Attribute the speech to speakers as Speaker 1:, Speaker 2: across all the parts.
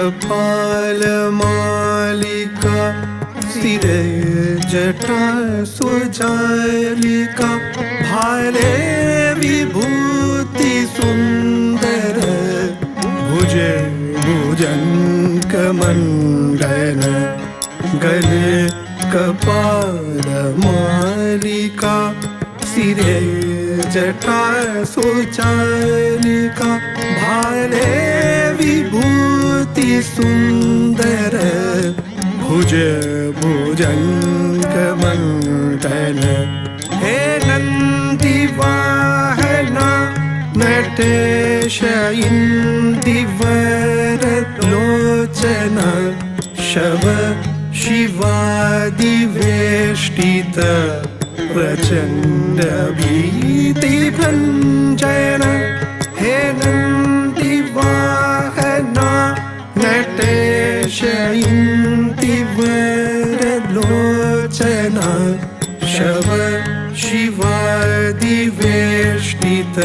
Speaker 1: कपालमालिका सिरे जटा सुजालिका भाले विभूति सुंदर भुजे भुजंगमंडन गले कपालमालिका सिरे जटा सुजालिका भाले विभूति सुंदर भुजे भुजंगमंडन हे नंदिवाहना नटेश इंदिवर लोचना शव शिवादिवेष्टित प्रचंड भीति भंजन हे नंदिवाहना नटेश इंदिवर लोचना शव शिवादिवेष्टित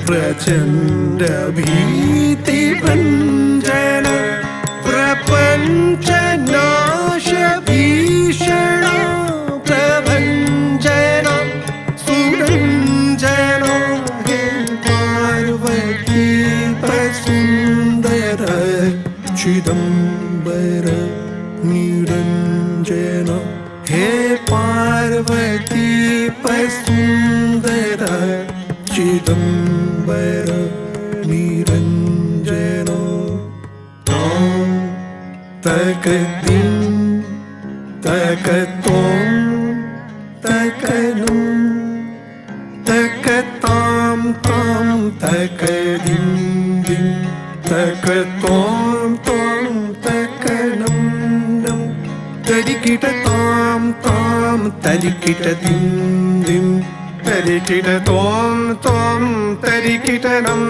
Speaker 1: प्रचंड भीति भंजन प्रपंच नाश भीषण प्रभंजन सुरंजन हे पार्वती सुंदर चिदंबर निरंजन हे पार्वती सुंदर चिदंबर निरंजन तकदिं तकतों तकनं तकतां तां तकदिं दिं तकतों तों तकनं नं तरिकिटतां तां तरिकिटदिं दिं तरिकिटतों तों तरिकिटनं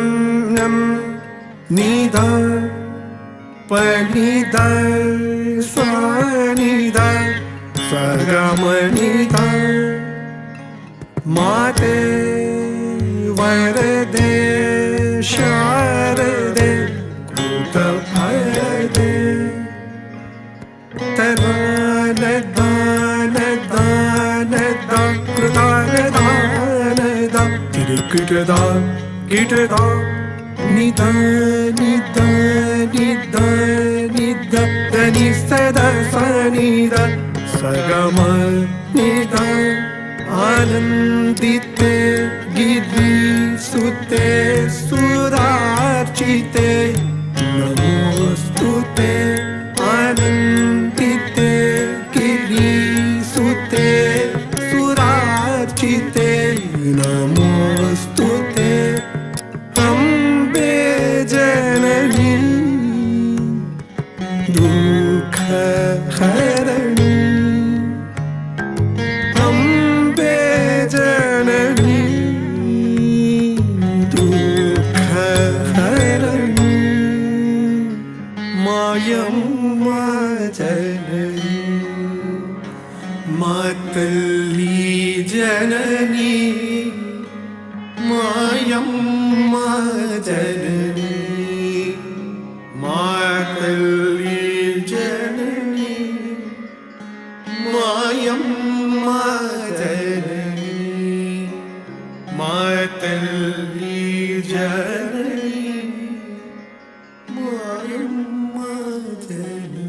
Speaker 1: नं निधा पनिधा स्वानिधा सगमनिधा माते वरदे शारदे कृतफलदे तदान दान दान दा कृतान दान दा किटदा किटदा निधा निधा निधा निधा तनि सदा सनिधा सगम निधा आनंदिते गिरि सुते सुरार्चिते नमोस्तुते आनंदिते गिरि सुते सुरार्चिते नमोस्तुते जननी दुःख हरणी अम्बे जननी दुःख हरणी मायम्मा जननी मातल्ली जननी मायम्मा जननी मातल्ली जननी मायम्मा जननी मातल्ली जननी मायम्मा जननी